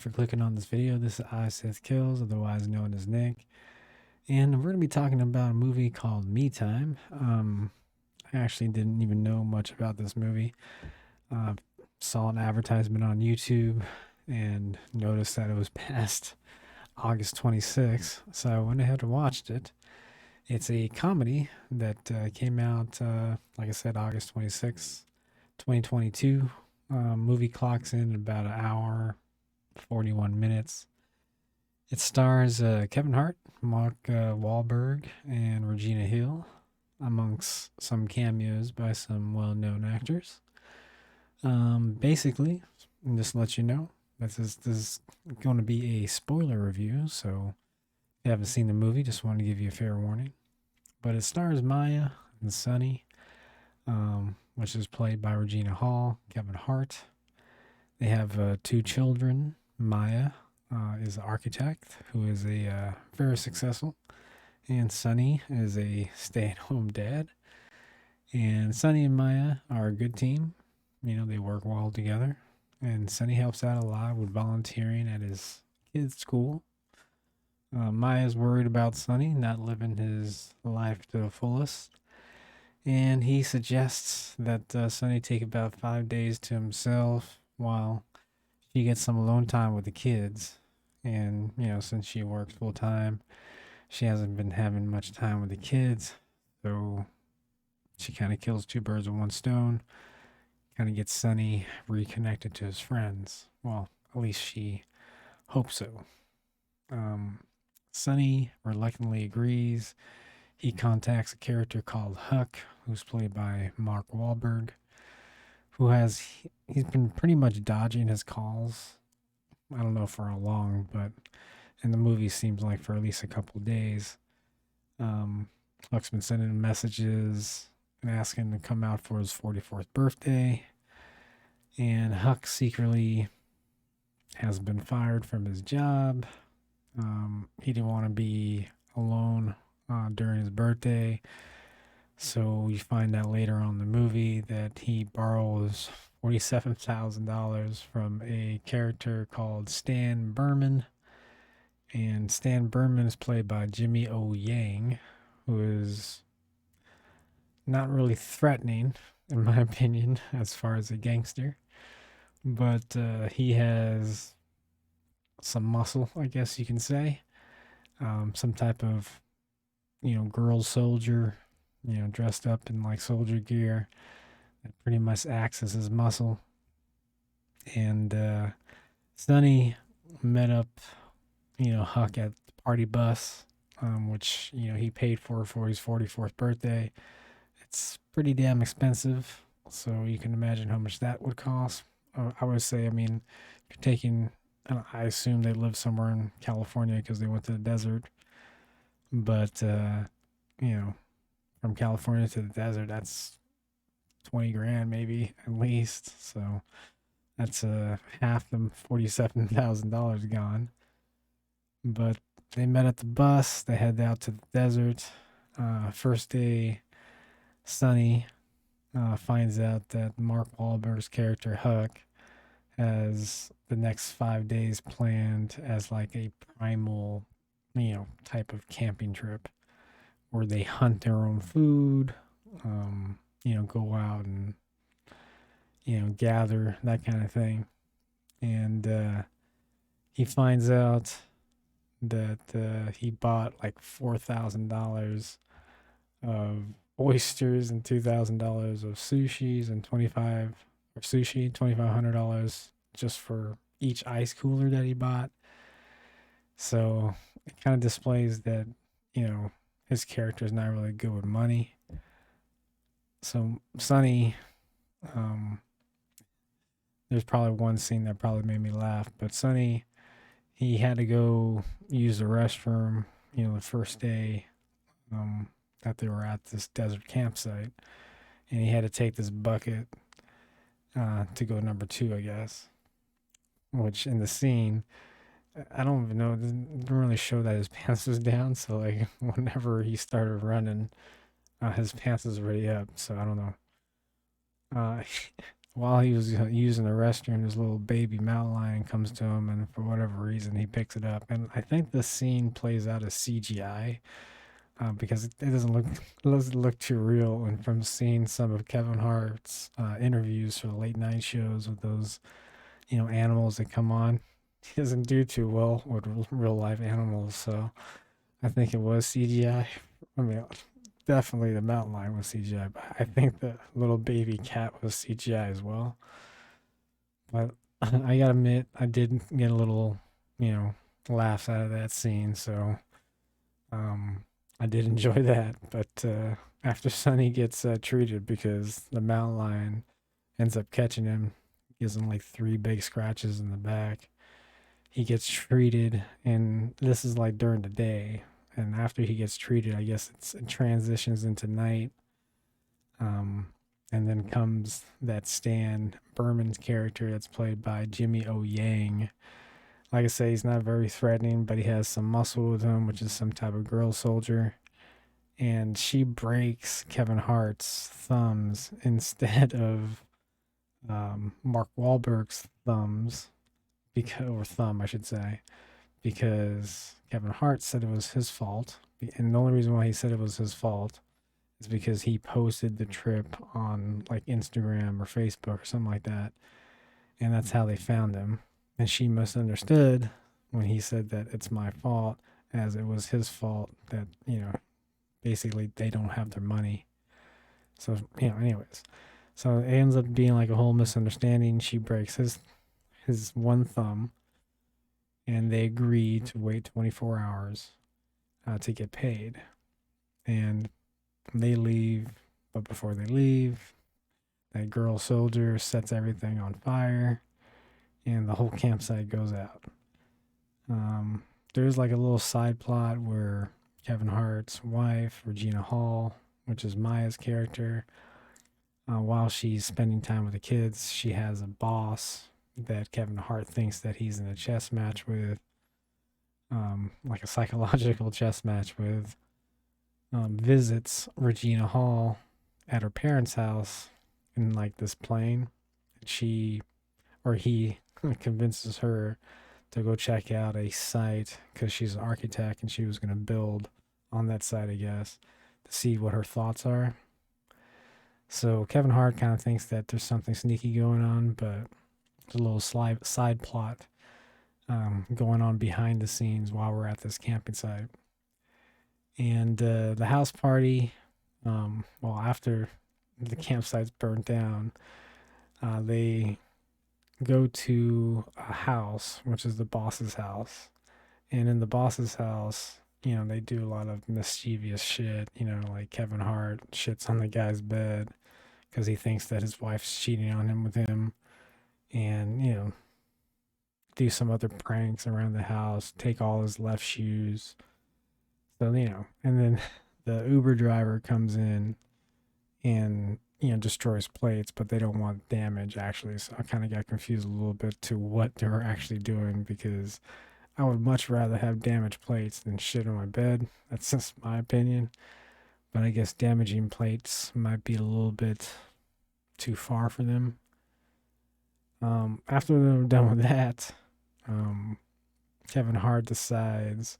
for clicking on this video. This is I Seth Kills, otherwise known as Nick. And we're going to be talking about a movie called Me Time. I actually didn't even know much about this movie. Uh, Saw an advertisement on YouTube and noticed that it was past August 26th. So I went ahead and watched it. It's a comedy that came out, like I said, August 26th, 2022. Movie clocks in about an hour, 41 minutes. It stars Kevin Hart, Mark Wahlberg, and Regina Hill, amongst some cameos by some well-known actors. Basically, just to let you know, this is going to be a spoiler review, so if you haven't seen the movie, just want to give you a fair warning. But it stars Maya and Sunny, which is played by Regina Hall, Kevin Hart. They have two children. Maya is an architect who is a very successful, and Sunny is a stay-at-home dad. And Sunny and Maya are a good team. You know, they work well together. And Sunny helps out a lot with volunteering at his kids' school. Maya's worried about Sunny not living his life to the fullest. And he suggests that Sunny take about 5 days to himself while she gets some alone time with the kids. And, you know, since she works full time, she hasn't been having much time with the kids. So she kind of kills two birds with one stone. Kind of gets Sunny reconnected to his friends. Well, at least she hopes so. Sunny reluctantly agrees. He contacts a character called Huck, who's played by Mark Wahlberg, he's been pretty much dodging his calls. I don't know for how long, but in the movie seems like for at least a couple of days. Huck's been sending him messages and asking him to come out for his 44th birthday. And Huck secretly has been fired from his job. He didn't want to be alone during his birthday. So you find out later on in the movie that he borrows $47,000 from a character called Stan Berman. And Stan Berman is played by Jimmy O. Yang, who is not really threatening, in my opinion, as far as a gangster. But he has some muscle, I guess you can say. Some type of, girl soldier, dressed up in like soldier gear that pretty much acts as his muscle. And Sonny met up, Huck at the party bus, which, he paid for his 44th birthday. It's pretty damn expensive, so you can imagine how much that would cost. I would say, if you're taking, I assume they live somewhere in California because they went to the desert. But, from California to the desert, that's 20 grand maybe at least. So that's half the $47,000 gone. But they met at the bus. They head out to the desert. First day, Sunny finds out that Mark Wahlberg's character Huck has the next 5 days planned as like a primal, type of camping trip where they hunt their own food, go out and, gather, that kind of thing. And he finds out that he bought like $4,000 of oysters and $2,000 of sushis and $2,500 just for each ice cooler that he bought. So it kind of displays that, his character is not really good with money. So Sonny, there's probably one scene that probably made me laugh, but Sonny, he had to go use the restroom, the first day that they were at this desert campsite, and he had to take this bucket to go number two, I guess. Which in the scene, I don't even know, it didn't really show that his pants was down. So like whenever he started running, his pants was already up. So I don't know. Uh, while he was using the restroom, his little baby mountain lion comes to him, and for whatever reason, he picks it up. And I think the scene plays out as CGI because it doesn't look too real. And from seeing some of Kevin Hart's interviews for the late night shows with those animals that come on, he doesn't do too well with real life animals. So I think it was CGI. I mean, definitely the mountain lion was CGI, but I think the little baby cat was CGI as well. But I gotta admit, I did get a little, you know, laughs out of that scene. So um, I did enjoy that. But after Sonny gets treated because the mountain lion ends up catching him, gives him like three big scratches in the back. He gets treated, and this is like during the day. And after he gets treated, I guess it transitions into night. Um, and then comes that Stan Berman's character that's played by Jimmy O Yang. Like I say, he's not very threatening, but he has some muscle with him, which is some type of girl soldier. And she breaks Kevin Hart's thumbs instead of Mark Wahlberg's thumbs, because or thumb, I should say, because Kevin Hart said it was his fault. And the only reason why he said it was his fault is because he posted the trip on like Instagram or Facebook or something like that. And that's how they found him. And she misunderstood when he said that it's my fault, as it was his fault that, basically they don't have their money. So, anyways. So it ends up being like a whole misunderstanding. She breaks his one thumb, and they agree to wait 24 hours to get paid. And they leave, but before they leave, that girl soldier sets everything on fire, and the whole campsite goes out. There's like a little side plot where Kevin Hart's wife, Regina Hall, which is Maya's character, while she's spending time with the kids, she has a boss that Kevin Hart thinks that he's in a chess match with, like a psychological chess match with, visits Regina Hall at her parents' house in like this plane. And he convinces her to go check out a site because she's an architect and she was going to build on that site, I guess, to see what her thoughts are. So Kevin Hart kind of thinks that there's something sneaky going on, but there's a little side plot going on behind the scenes while we're at this camping site. And the house party, after the campsite's burnt down, they go to a house, which is the boss's house. And in the boss's house, they do a lot of mischievous shit. Like Kevin Hart shits on the guy's bed because he thinks that his wife's cheating on him with him. And, do some other pranks around the house, take all his left shoes. So, and then the Uber driver comes in and, destroys plates, but they don't want damage actually. So I kind of got confused a little bit to what they were actually doing because I would much rather have damaged plates than shit on my bed. That's just my opinion. But I guess damaging plates might be a little bit too far for them. After they're done with that, um, Kevin Hart decides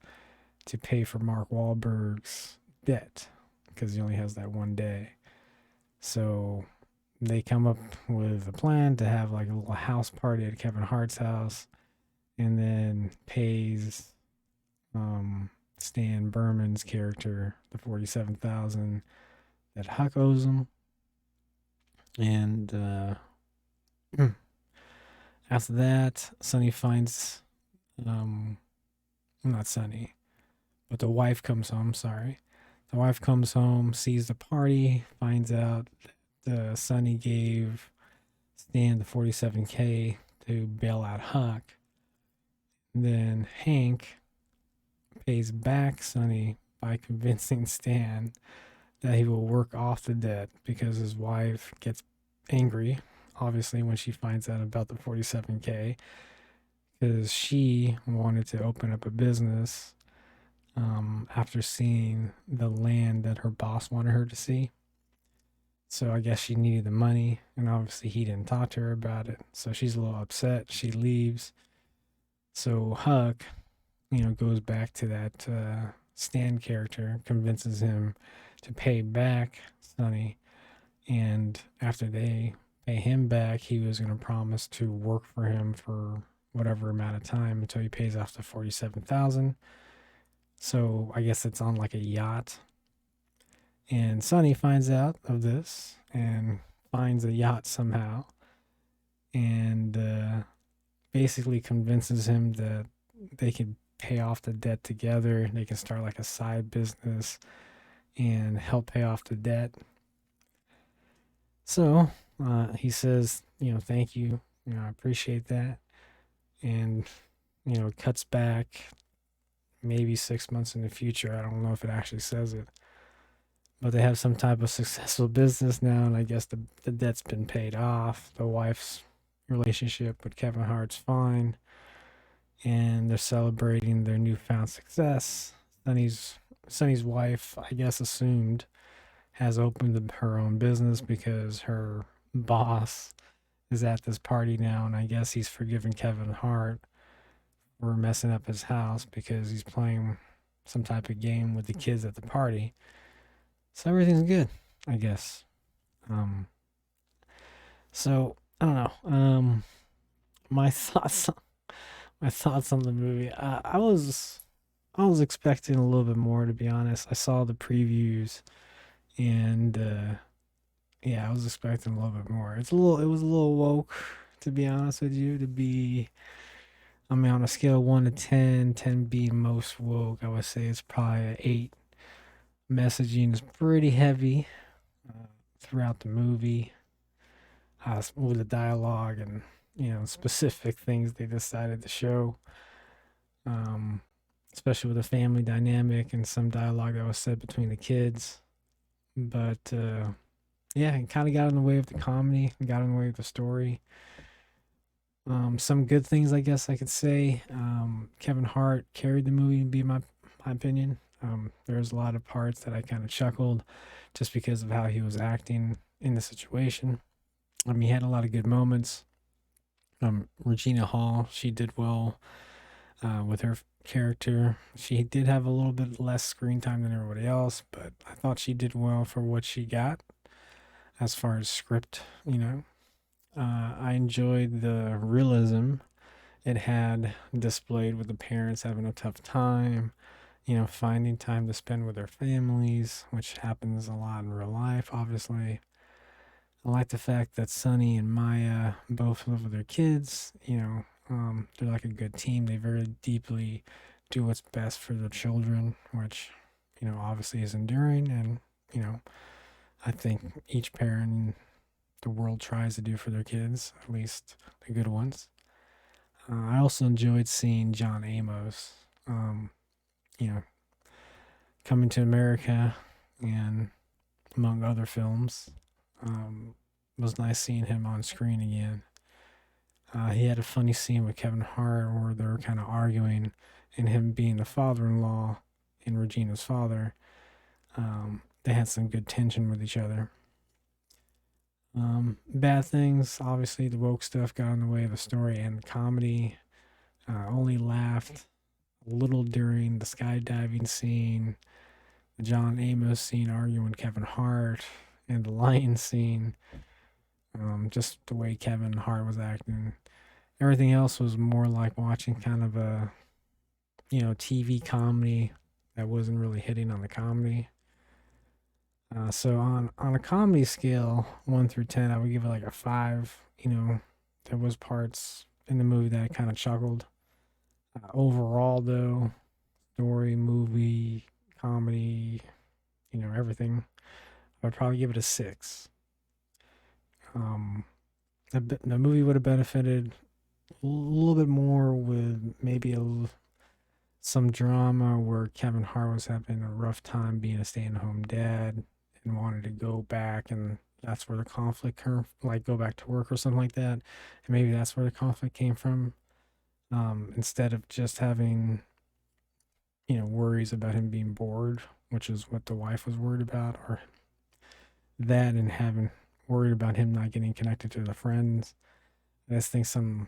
to pay for Mark Wahlberg's debt because he only has that one day. So they come up with a plan to have like a little house party at Kevin Hart's house, and then pays Stan Berman's character the 47,000 that Huck owes him, and after that, Sonny finds not Sonny, but the wife comes home. Sorry, the wife comes home, sees the party, finds out that Sonny gave Stan the 47K to bail out Huck. Then Hank pays back Sonny by convincing Stan that he will work off the debt because his wife gets angry, obviously, when she finds out about the 47K, because she wanted to open up a business after seeing the land that her boss wanted her to see. So I guess she needed the money, and obviously he didn't talk to her about it. So she's a little upset. She leaves. So Huck, goes back to that Stan character, convinces him to pay back Sonny. And after they pay him back, he was going to promise to work for him for whatever amount of time until he pays off the 47,000. So I guess it's on like a yacht. And Sonny finds out of this and finds a yacht somehow and basically convinces him that they can pay off the debt together. They can start like a side business and help pay off the debt. So he says, thank you. I appreciate that. And, it cuts back maybe 6 months in the future. I don't know if it actually says it. But they have some type of successful business now, and I guess the debt's been paid off. The wife's relationship with Kevin Hart's fine, and they're celebrating their newfound success. Sonny's wife, I guess, assumed has opened her own business because her boss is at this party now, and I guess he's forgiven Kevin Hart for messing up his house because he's playing some type of game with the kids at the party. So everything's good, I guess. Um, so I don't know. My thoughts, my thoughts on the movie. I was expecting a little bit more, to be honest. I saw the previews, and yeah, I was expecting a little bit more. It was a little woke, to be honest with you. I mean, on a scale of 1 to 10, 10 being most woke, I would say it's probably an 8. Messaging is pretty heavy throughout the movie, with the dialogue and specific things they decided to show, um, especially with the family dynamic and some dialogue that was said between the kids. But yeah, it kind of got in the way of the comedy, got in the way of the story. Some good things, I guess I could say. Kevin Hart carried the movie, to be my opinion. There's a lot of parts that I kind of chuckled just because of how he was acting in the situation. He had a lot of good moments. Regina Hall, she did well with her character. She did have a little bit less screen time than everybody else, but I thought she did well for what she got as far as script. I enjoyed the realism it had displayed with the parents having a tough time, finding time to spend with their families, which happens a lot in real life, obviously. I like the fact that Sonny and Maya both live with their kids. They're like a good team. They very deeply do what's best for their children, which, obviously is enduring. And, you know, I think each parent in the world tries to do for their kids, at least the good ones. I also enjoyed seeing John Amos, um, you know, coming to America and among other films. It was nice seeing him on screen again. He had a funny scene with Kevin Hart where they were kind of arguing, and him being the father-in-law and Regina's father, they had some good tension with each other. Bad things, obviously, the woke stuff got in the way of the story and the comedy. Only laughed a little during the skydiving scene, the John Amos scene arguing with Kevin Hart, and the lion scene. Just the way Kevin Hart was acting. Everything else was more like watching kind of a, TV comedy that wasn't really hitting on the comedy. So on a comedy scale, 1 through 10, I would give it like a 5. There was parts in the movie that I kind of chuckled. Overall, though, story, movie, comedy, everything, I would probably give it a 6. Um, the movie would have benefited a little bit more with maybe some drama where Kevin Hart was having a rough time being a stay-at-home dad and wanted to go back, and that's where the conflict like go back to work or something like that, and maybe that's where the conflict came from. Instead of just having worries about him being bored, which is what the wife was worried about, or that and having worried about him not getting connected to the friends. I just think some,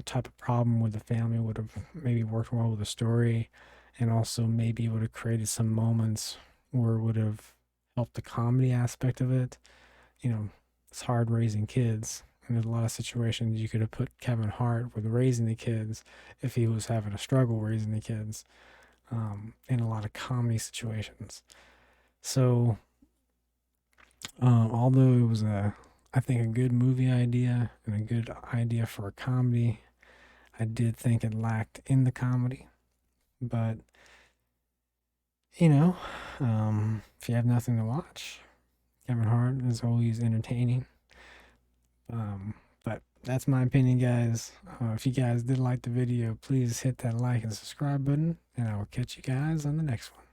type of problem with the family would have maybe worked well with the story, and also maybe would have created some moments where it would have helped the comedy aspect of it. You know, it's hard raising kids. And there's a lot of situations you could have put Kevin Hart with raising the kids if he was having a struggle raising the kids, in a lot of comedy situations. So, although it was I think a good movie idea and a good idea for a comedy, I did think it lacked in the comedy. But you know, if you have nothing to watch, Kevin Hart is always entertaining. But that's my opinion, guys. If you guys did like the video, please hit that like and subscribe button, and I will catch you guys on the next one.